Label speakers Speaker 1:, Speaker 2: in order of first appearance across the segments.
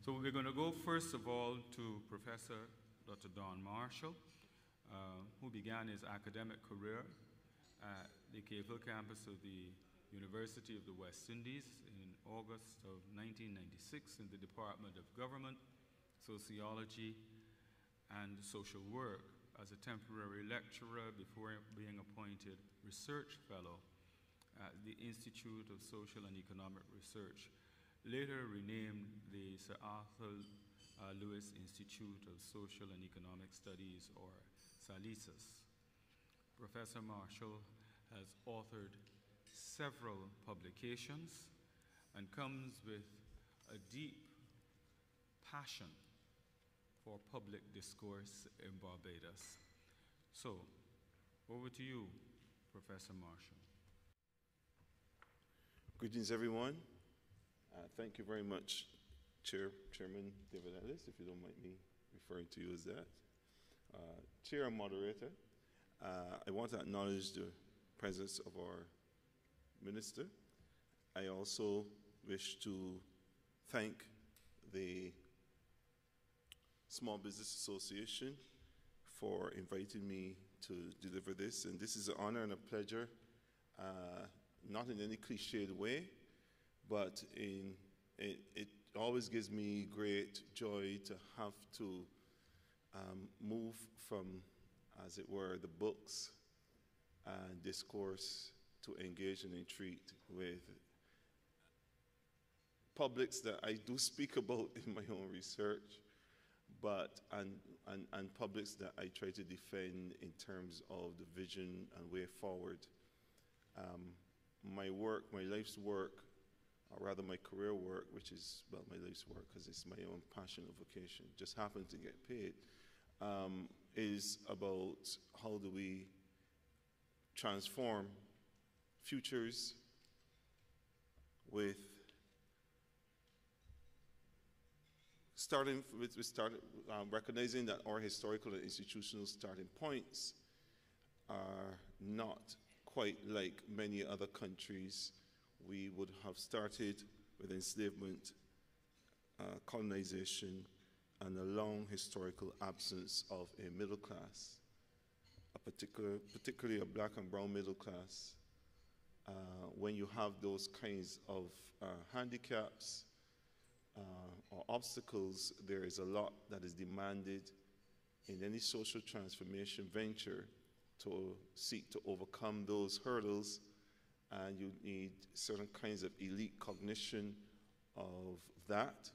Speaker 1: So we're going to go first of all to Professor Dr. Don Marshall, who began his academic career at the Cave Hill campus of the University of the West Indies in August of 1996 in the Department of Government, Sociology, and Social Work as a temporary lecturer before being appointed research fellow at the Institute of Social and Economic Research, later renamed the Sir Arthur Lewis Institute of Social and Economic Studies, or SALISUS. Professor Marshall has authored several publications and comes with a deep passion for public discourse in Barbados. So, over to you, Professor Marshall.
Speaker 2: Greetings, everyone. Thank you very much, Chairman David Ellis, if you don't mind me referring to you as that. Chair and moderator, I want to acknowledge the presence of our minister. I also wish to thank the Small Business Association for inviting me to deliver this. And this is an honor and a pleasure, not in any cliched way, but it always gives me great joy to have to move from, as it were, the books and discourse to engage and entreat with publics that I do speak about in my own research, but and publics that I try to defend in terms of the vision and way forward. My work, my life's work, or rather my career work, which is, well, my life's work because it's my own passion or vocation, just happen to get paid, is about how do we transform futures with recognizing that our historical and institutional starting points are not quite like many other countries. We would have started with enslavement, colonization, and a long historical absence of a middle class, particularly a black and brown middle class. When you have those kinds of handicaps or obstacles, there is a lot that is demanded in any social transformation venture to seek to overcome those hurdles, and you need certain kinds of elite cognition of that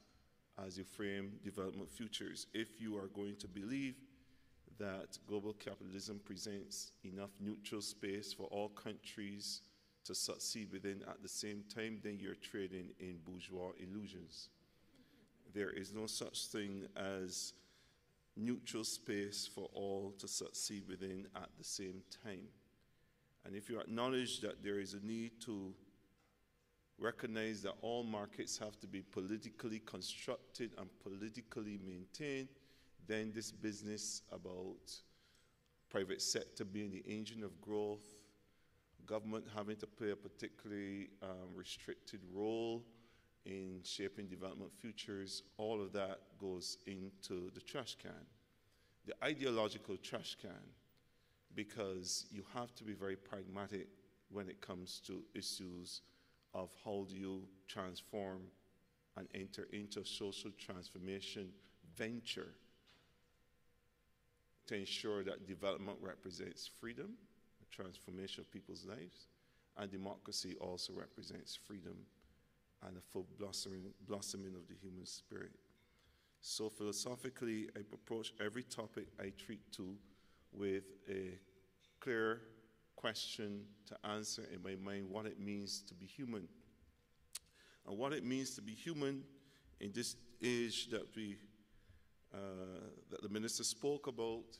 Speaker 2: as you frame development futures. If you are going to believe that global capitalism presents enough neutral space for all countries to succeed within at the same time, then you're trading in bourgeois illusions. There is no such thing as neutral space for all to succeed within at the same time. And if you acknowledge that there is a need to recognize that all markets have to be politically constructed and politically maintained, then this business about private sector being the engine of growth, government having to play a particularly restricted role in shaping development futures, all of that goes into the trash can, the ideological trash can, because you have to be very pragmatic when it comes to issues of how do you transform and enter into a social transformation venture to ensure that development represents freedom, the transformation of people's lives, and democracy also represents freedom and a full blossoming of the human spirit. So philosophically, I approach every topic I treat to with a clear question to answer in my mind what it means to be human. And what it means to be human in this age that that the minister spoke about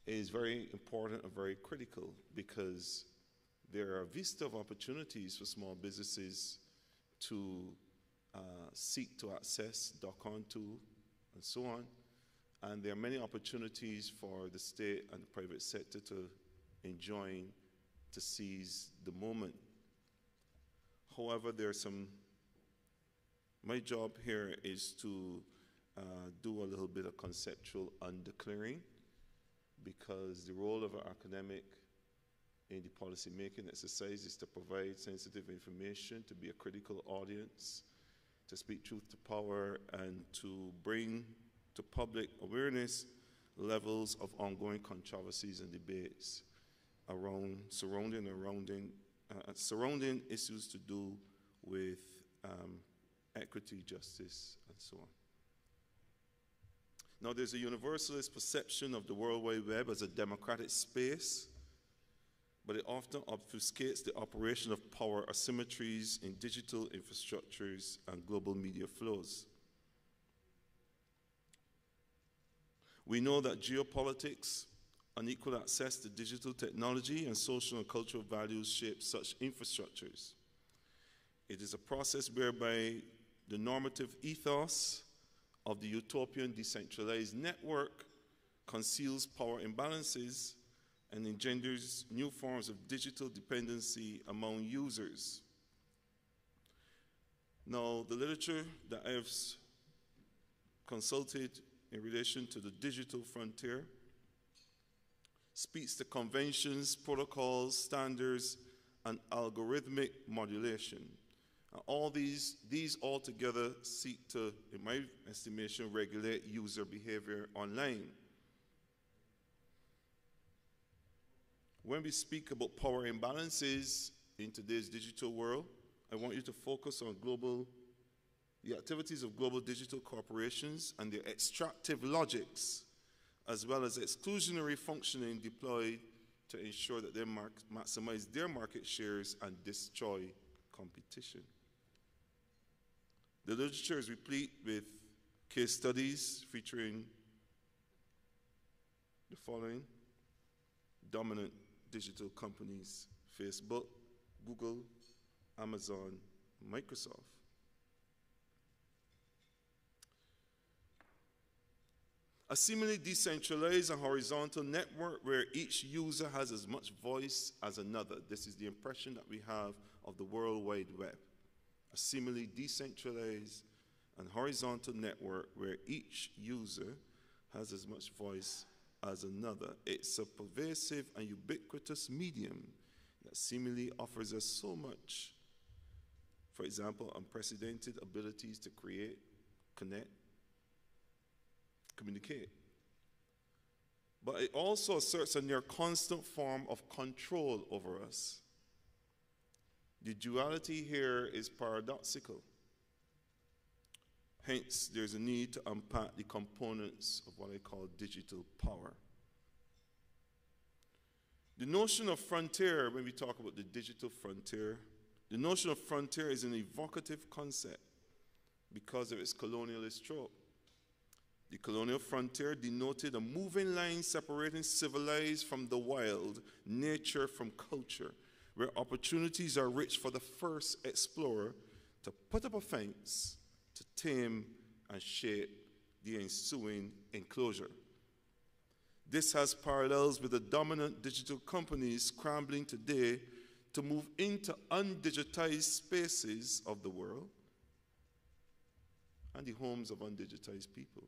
Speaker 2: is very important and very critical, because there are a vista of opportunities for small businesses to seek to access, dock onto, and so on. And there are many opportunities for the state and the private sector to enjoin, to seize the moment. However, there are some My job here is to do a little bit of conceptual underclearing, because the role of an academic in the policy-making exercise is to provide sensitive information, to be a critical audience, to speak truth to power, and to bring to public awareness levels of ongoing controversies and debates surrounding issues to do with equity, justice, and so on. Now, there's a universalist perception of the World Wide Web as a democratic space, but it often obfuscates the operation of power asymmetries in digital infrastructures and global media flows. We know that geopolitics, unequal access to digital technology, and social and cultural values shape such infrastructures. It is a process whereby the normative ethos of the utopian decentralized network conceals power imbalances and engenders new forms of digital dependency among users. Now, the literature that I have consulted in relation to the digital frontier speaks to conventions, protocols, standards, and algorithmic modulation. All these all together seek to, in my estimation, regulate user behavior online. When we speak about power imbalances in today's digital world, I want you to focus on the activities of global digital corporations and their extractive logics, as well as exclusionary functioning deployed to ensure that they maximize their market shares and destroy competition. The literature is replete with case studies featuring the following dominant digital companies: Facebook, Google, Amazon, Microsoft. A seemingly decentralized and horizontal network where each user has as much voice as another. This is the impression that we have of the World Wide Web. A seemingly decentralized and horizontal network where each user has as much voice as another. It's a pervasive and ubiquitous medium that seemingly offers us so much. For example, unprecedented abilities to create, connect, communicate. But it also asserts a near constant form of control over us. The duality here is paradoxical. Hence, there's a need to unpack the components of what I call digital power. The notion of frontier, when we talk about the digital frontier, the notion of frontier is an evocative concept because of its colonialist trope. The colonial frontier denoted a moving line separating civilized from the wild, nature from culture, where opportunities are rich for the first explorer to put up a fence, to tame and shape the ensuing enclosure. This has parallels with the dominant digital companies scrambling today to move into undigitized spaces of the world and the homes of undigitized people,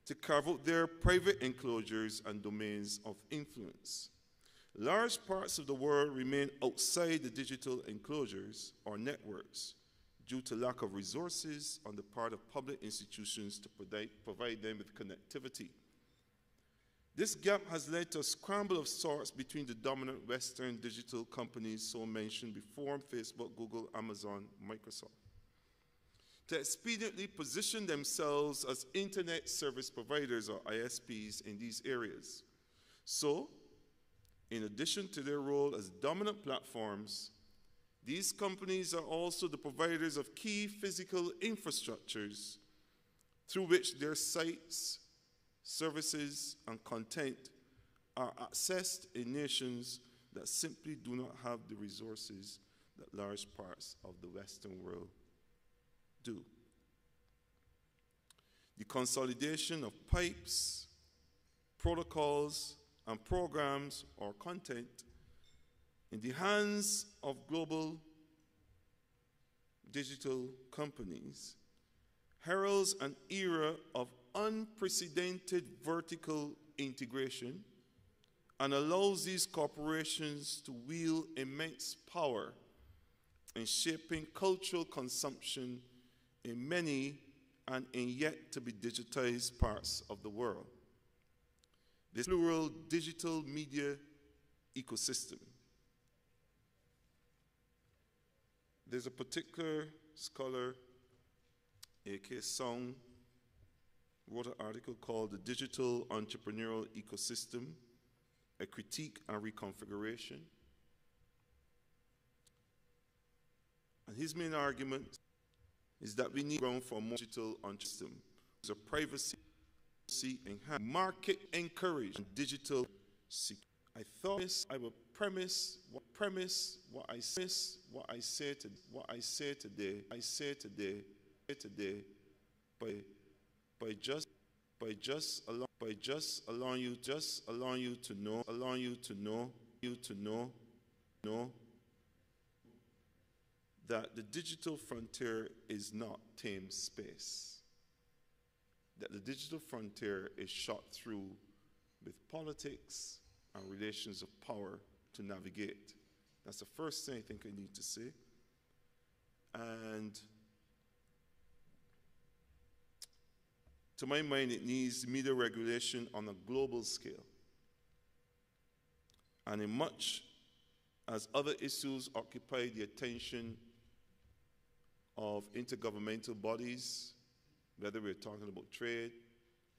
Speaker 2: to carve out their private enclosures and domains of influence. Large parts of the world remain outside the digital enclosures or networks due to lack of resources on the part of public institutions to provide them with connectivity. This gap has led to a scramble of sorts between the dominant Western digital companies so mentioned before: Facebook, Google, Amazon, Microsoft, to expediently position themselves as internet service providers or ISPs in these areas. So, in addition to their role as dominant platforms, these companies are also the providers of key physical infrastructures through which their sites, services, and content are accessed in nations that simply do not have the resources that large parts of the Western world do. The consolidation of pipes, protocols, and programs or content in the hands of global digital companies heralds an era of unprecedented vertical integration and allows these corporations to wield immense power in shaping cultural consumption in many and in yet to be digitized parts of the world. This plural digital media ecosystem. There's a particular scholar, A.K. Song, wrote an article called The Digital Entrepreneurial Ecosystem, A Critique and Reconfiguration. And his main argument is that we need ground for a more digital system. There's a privacy enhanced, market encouraged, and digital security. I thought I would premise what I say today by just allowing you to know that the digital frontier is not tame space. That the digital frontier is shot through with politics and relations of power to navigate. That's the first thing I think I need to say. And to my mind, it needs media regulation on a global scale. And in much as other issues occupy the attention of intergovernmental bodies, whether we're talking about trade,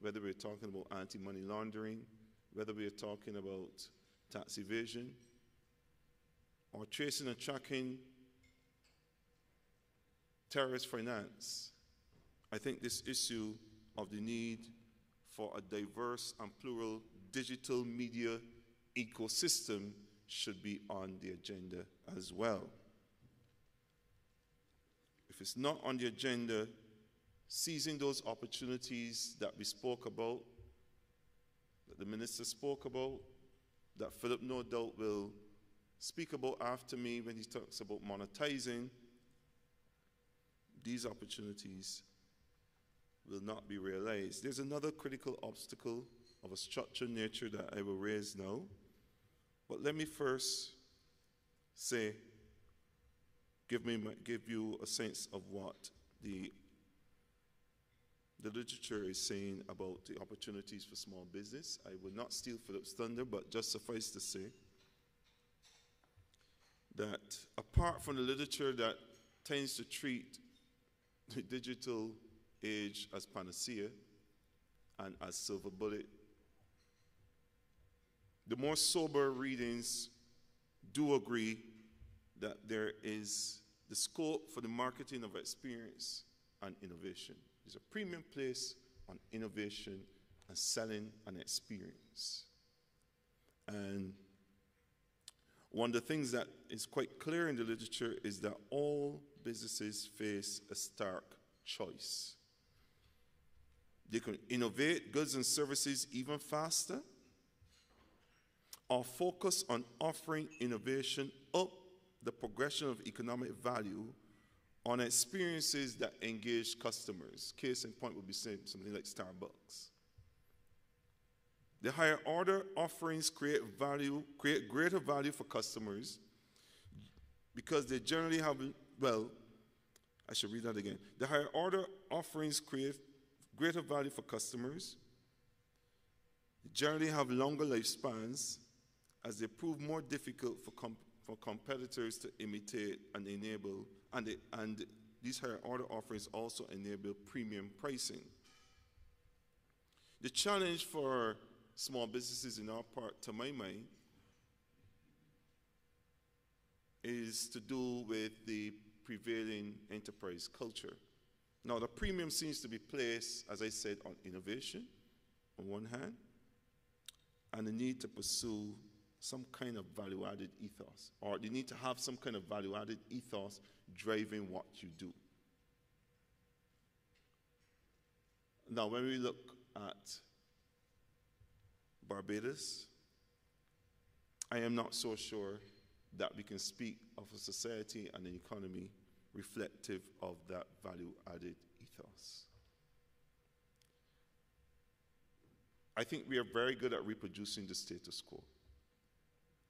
Speaker 2: whether we're talking about anti-money laundering, whether we're talking about tax evasion, or tracing and tracking terrorist finance, I think this issue of the need for a diverse and plural digital media ecosystem should be on the agenda as well. If it's not on the agenda, seizing those opportunities that we spoke about, that the minister spoke about, that Philip no doubt will speak about after me when he talks about monetizing, these opportunities will not be realized. There's another critical obstacle of a structured nature that I will raise now. But let me first say, give you a sense of what the literature is saying about the opportunities for small business. I will not steal Philip's thunder, but just suffice to say that apart from the literature that tends to treat the digital age as panacea and as silver bullet, the more sober readings do agree that there is the scope for the marketing of experience and innovation. There's a premium place on innovation and selling an experience. And one of the things that is quite clear in the literature is that all businesses face a stark choice. They can innovate goods and services even faster, or focus on offering innovation up the progression of economic value on experiences that engage customers. Case in point would be something like Starbucks. The higher order offerings create greater value for customers because they generally have, well, I should read that again. The higher order offerings create greater value for customers, generally have longer lifespans as they prove more difficult for competitors to imitate and enable, and these higher order offerings also enable premium pricing. The challenge for small businesses in our part, to my mind, is to do with the prevailing enterprise culture. Now, the premium seems to be placed, as I said, on innovation on one hand, and the need to pursue some kind of value-added ethos, or you need to have some kind of value-added ethos driving what you do. Now, when we look at Barbados, I am not so sure that we can speak of a society and an economy reflective of that value-added ethos. I think we are very good at reproducing the status quo.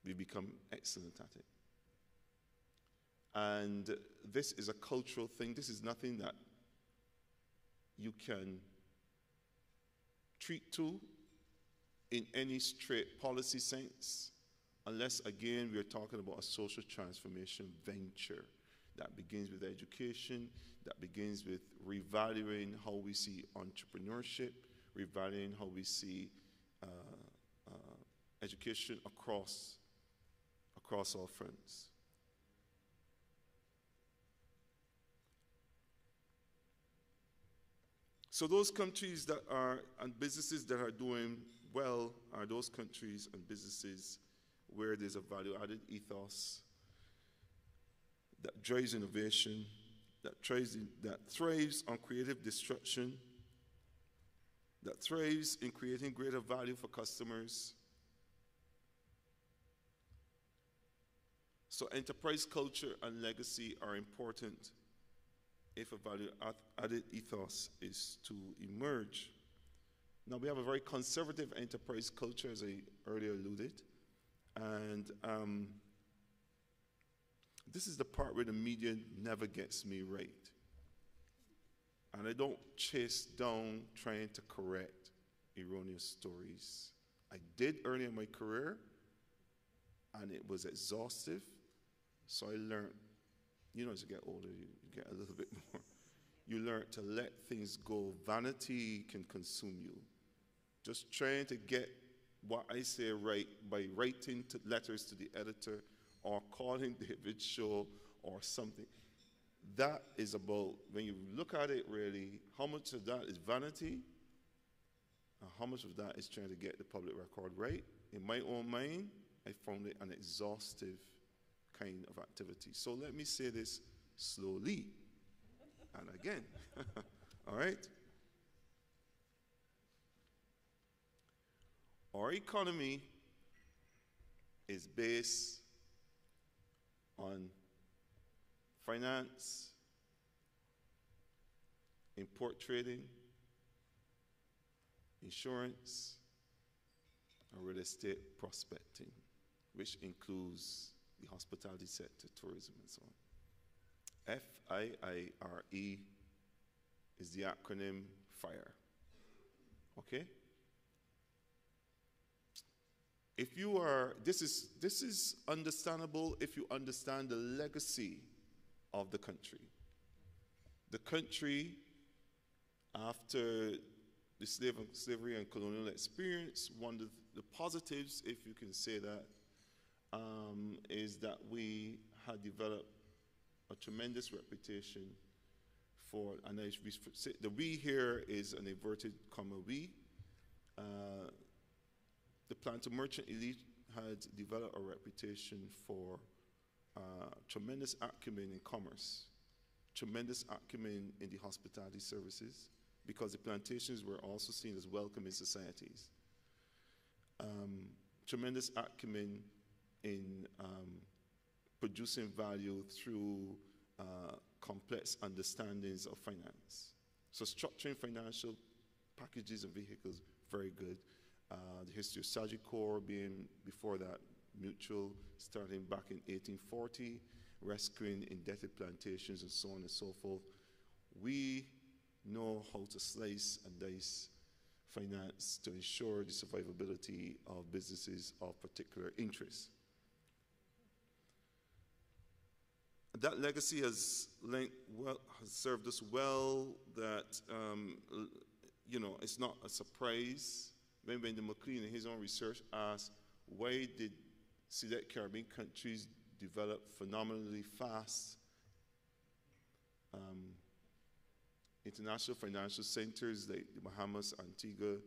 Speaker 2: We become excellent at it. And this is a cultural thing. This is nothing that you can treat to in any straight policy sense, unless, again, we are talking about a social transformation venture that begins with education, that begins with revaluing how we see entrepreneurship, revaluing how we see education across all fronts. So those countries that are, and businesses that are doing well, are those countries and businesses where there's a value-added ethos that drives innovation, that thrives on creative disruption, that thrives in creating greater value for customers. So enterprise culture and legacy are important if a value-added ethos is to emerge. Now, we have a very conservative enterprise culture, as I earlier alluded, and this is the part where the media never gets me right. And I don't chase down trying to correct erroneous stories. I did early in my career, and it was exhaustive, so I learned, you know, as you get older, you get a little bit more. You learn to let things go. Vanity can consume you. Just trying to get what I say right by writing letters to the editor or calling David Shaw or something. That is about, when you look at it really, how much of that is vanity and how much of that is trying to get the public record right. In my own mind, I found it an exhaustive kind of activity. So let me say this slowly and again. All right? Our economy is based on finance, import trading, insurance, and real estate prospecting, which includes the hospitality sector, tourism, and so on. FIRE is the acronym FIRE. Okay? If you are, this is understandable if you understand the legacy of the country. The country, after the slavery and colonial experience, one of the positives, if you can say that, is that we had developed a tremendous reputation for, and the we here is an inverted comma we. The planter merchant elite had developed a reputation for tremendous acumen in commerce, tremendous acumen in the hospitality services, because the plantations were also seen as welcoming societies. Tremendous acumen in producing value through complex understandings of finance. So structuring financial packages and vehicles, very good. The history of Sagicor being, before that, mutual, starting back in 1840, rescuing indebted plantations and so on and so forth. We know how to slice and dice finance to ensure the survivability of businesses of particular interest. That legacy has served us well. That you know, it's not a surprise when Wendy McLean, in his own research, asked why did select Caribbean countries develop phenomenally fast international financial centers like the Bahamas, Antigua,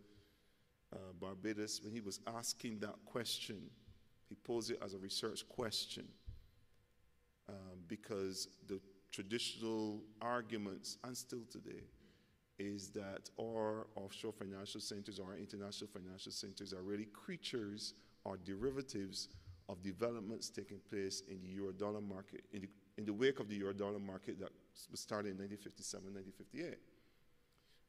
Speaker 2: Barbados. When he was asking that question, he posed it as a research question. Because the traditional arguments, and still today, is that our offshore financial centers or our international financial centers are really creatures or derivatives of developments taking place in the euro-dollar market, in the wake of the euro-dollar market that was started in 1957, 1958.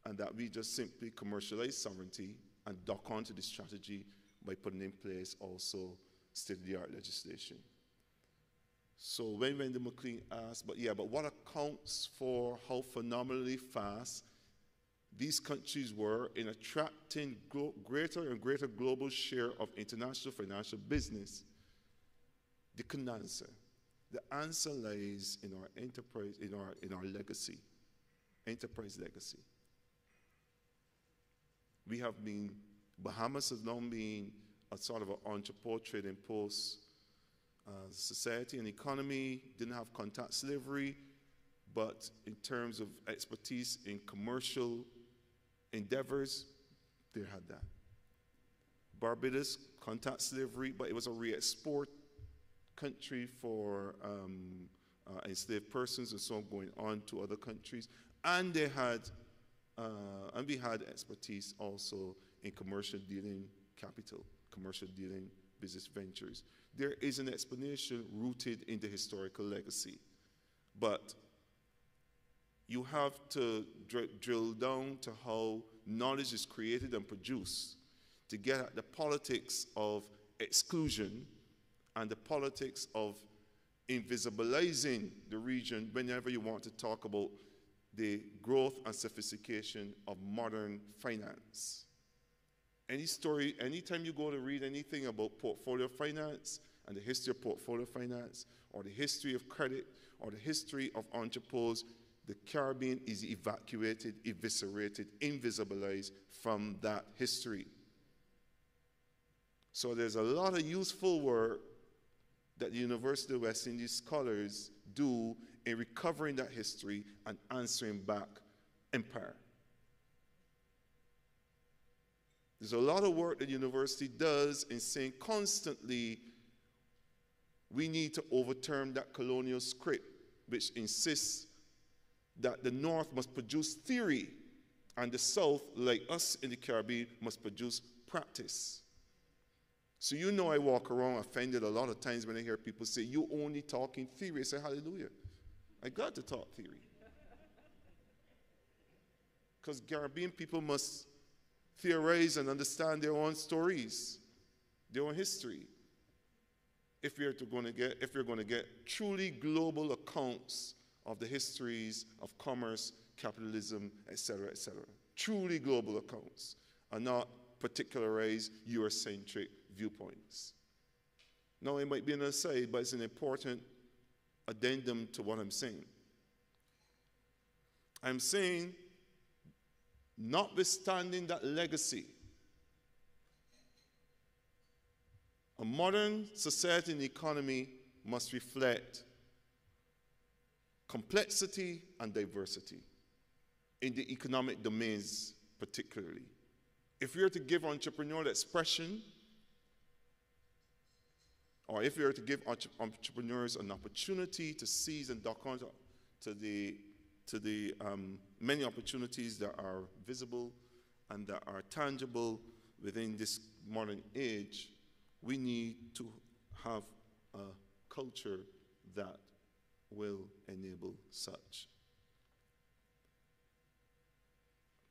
Speaker 2: And that we just simply commercialized sovereignty and dock onto the strategy by putting in place also state-of-the-art legislation. So when Wendy McLean asked, but what accounts for how phenomenally fast these countries were in attracting greater and greater global share of international financial business? They couldn't answer. The answer lies in our enterprise, in our legacy, enterprise legacy. We have been, Bahamas has now been a sort of an entrepreneur trading post. Society and economy didn't have contact slavery, but in terms of expertise in commercial endeavors, they had that. Barbados, contact slavery, but it was a re-export country for enslaved persons and so on, going on to other countries. And they had, and we had expertise also in commercial dealing capital, commercial dealing business ventures. There is an explanation rooted in the historical legacy, but you have to drill down to how knowledge is created and produced to get at the politics of exclusion and the politics of invisibilizing the region whenever you want to talk about the growth and sophistication of modern finance. Any story, anytime you go to read anything about portfolio finance and the history of portfolio finance, or the history of credit, or the history of entrepreneurs, the Caribbean is evacuated, eviscerated, invisibilized from that history. So there's a lot of useful work that the University of West Indies scholars do in recovering that history and answering back empire. There's a lot of work that the university does in saying constantly we need to overturn that colonial script which insists that the North must produce theory and the South, like us in the Caribbean, must produce practice. So you know I walk around offended a lot of times when I hear people say, you only talk in theory. I say, hallelujah. I got to talk theory. Because Caribbean people must theorize and understand their own stories, their own history. If we're going to get truly global accounts of the histories of commerce, capitalism, etc., etc. Truly global accounts, and not particularized Eurocentric viewpoints. Now, it might be an aside, but it's an important addendum to what I'm saying. I'm saying, notwithstanding that legacy, a modern society and economy must reflect complexity and diversity in the economic domains particularly. If we are to give entrepreneurial expression, or if we are to give entrepreneurs an opportunity to seize and dock on to the many opportunities that are visible and that are tangible within this modern age, we need to have a culture that will enable such.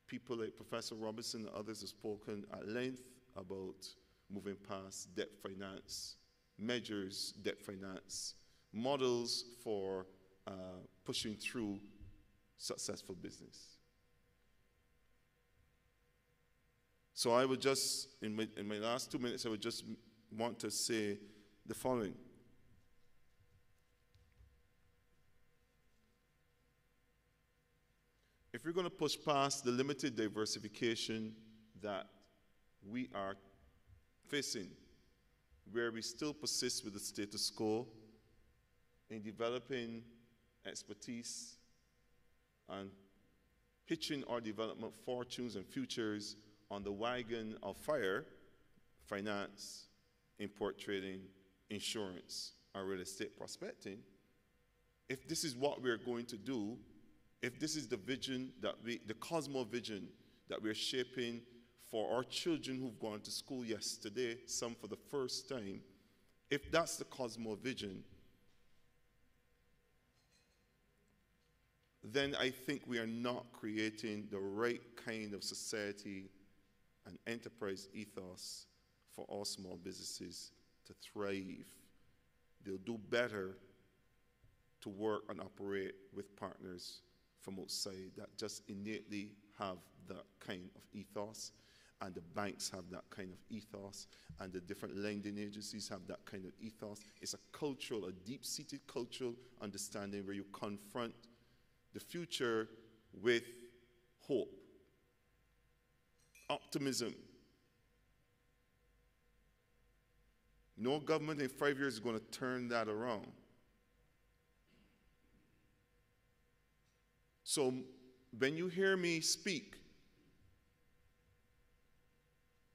Speaker 2: People like Professor Robinson and others have spoken at length about moving past debt finance, measures debt finance, models for pushing through successful business. So I would just, in my last 2 minutes, I would just want to say the following. If we're going to push past the limited diversification that we are facing, where we still persist with the status quo in developing expertise and pitching our development fortunes and futures on the wagon of fire, finance, import trading, insurance, and real estate prospecting, if this is what we're going to do, if this is the vision that the cosmo-vision that we're shaping for our children who've gone to school yesterday, some for the first time, if that's the cosmo-vision, then I think we are not creating the right kind of society an enterprise ethos for all small businesses to thrive. They'll do better to work and operate with partners from outside that just innately have that kind of ethos, and the banks have that kind of ethos, and the different lending agencies have that kind of ethos. It's a cultural, a deep-seated cultural understanding where you confront the future with hope, optimism. No government in 5 years is going to turn that around. So when you hear me speak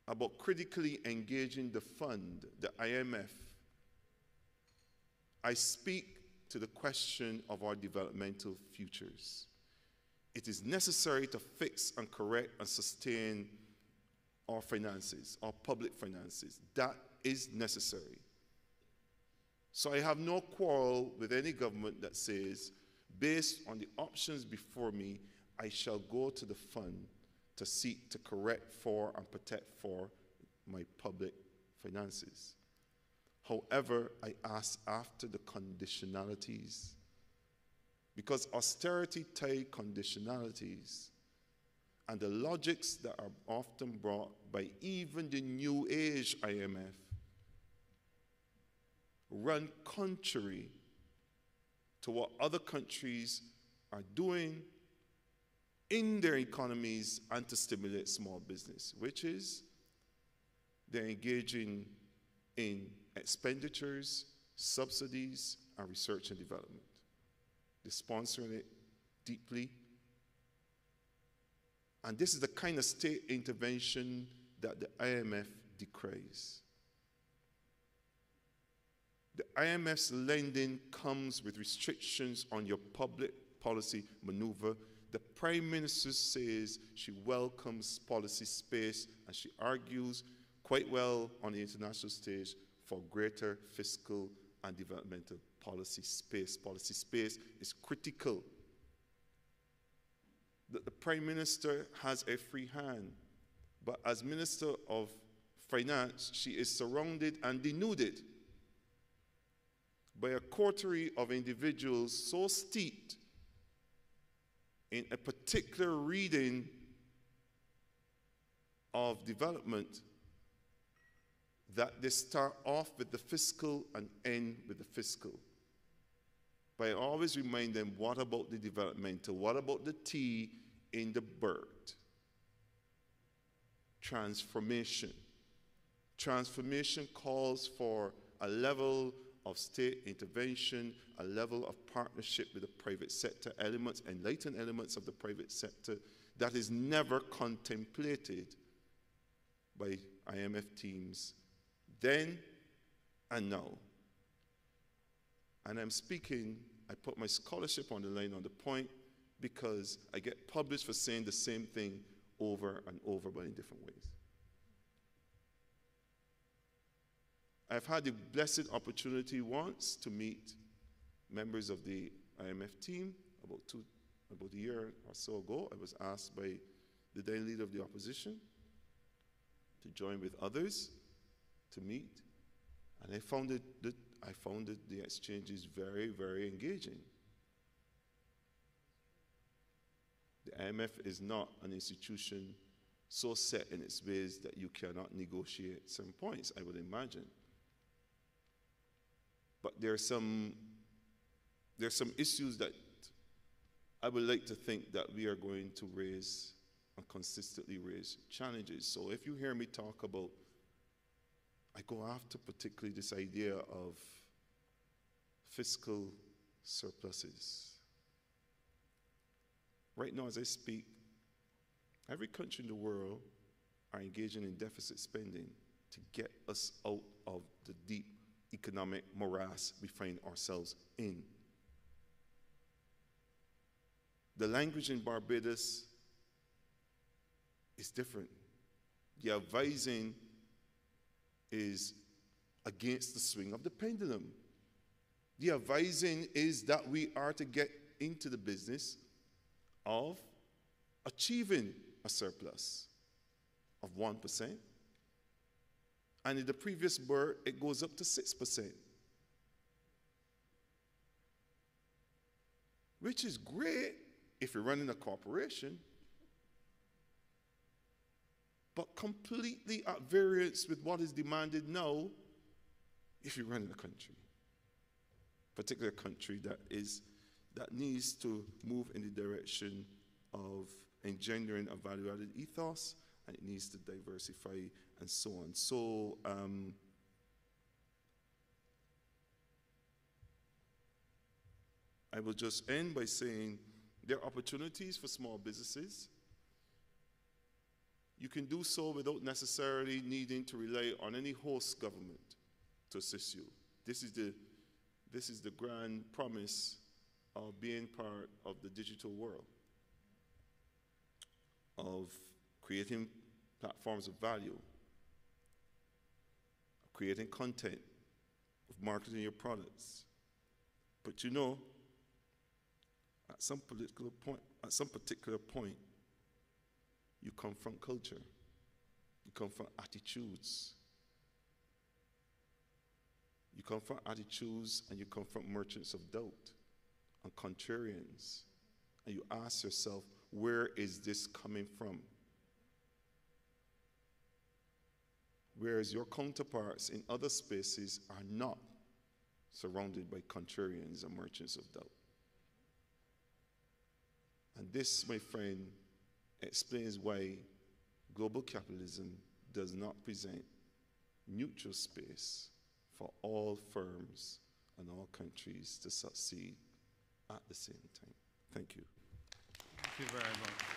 Speaker 2: about critically engaging the fund, the IMF, I speak to the question of our developmental futures. It is necessary to fix and correct and sustain our finances, our public finances. That is necessary. So I have no quarrel with any government that says, based on the options before me, I shall go to the fund to seek to correct for and protect for my public finances. However, I ask after the conditionalities, because austerity tie conditionalities and the logics that are often brought by even the New Age IMF run contrary to what other countries are doing in their economies and to stimulate small business, which is they're engaging in expenditures, subsidies, and research and development. They're sponsoring it deeply. And this is the kind of state intervention that the IMF decries. The IMF's lending comes with restrictions on your public policy maneuver. The Prime Minister says she welcomes policy space, and she argues quite well on the international stage for greater fiscal and developmental policy space. Policy space is critical. The Prime Minister has a free hand, but as Minister of Finance, she is surrounded and denuded by a coterie of individuals so steeped in a particular reading of development that they start off with the fiscal and end with the fiscal. But I always remind them, what about the developmental? What about the T in the bird? Transformation. Transformation calls for a level of state intervention, a level of partnership with the private sector, elements, enlightened elements of the private sector that is never contemplated by IMF teams then and now. And I'm speaking, I put my scholarship on the line on the point because I get published for saying the same thing over and over but in different ways. I've had the blessed opportunity once to meet members of the IMF team about a year or so ago. I was asked by the then leader of the opposition to join with others to meet, and I found the exchanges very, very engaging. The IMF is not an institution so set in its ways that you cannot negotiate some points, I would imagine. But there are some issues that I would like to think that we are going to raise and consistently raise challenges. So if you hear me talk about, I go after particularly this idea of fiscal surpluses. Right now as I speak, every country in the world are engaging in deficit spending to get us out of the deep economic morass we find ourselves in. The language in Barbados is different. The advising is against the swing of the pendulum. The advising is that we are to get into the business of achieving a surplus. of 1%. And in the previous BER, it goes up to 6%. Which is great if you're running a corporation, but completely at variance with what is demanded now if you're running a country. Particular country that needs to move in the direction of engendering a value-added ethos, and it needs to diversify and so on. So I will just end by saying there are opportunities for small businesses. You can do so without necessarily needing to rely on any host government to assist you. This is the grand promise of being part of the digital world, of creating platforms of value, of creating content, of marketing your products. But you know, at some particular point, you confront culture, you confront attitudes. You confront attitudes and you confront merchants of doubt and contrarians. And you ask yourself, where is this coming from? Whereas your counterparts in other spaces are not surrounded by contrarians and merchants of doubt. And this, my friend, explains why global capitalism does not present neutral space for all firms and all countries to succeed at the same time. Thank you.
Speaker 1: Thank you very much.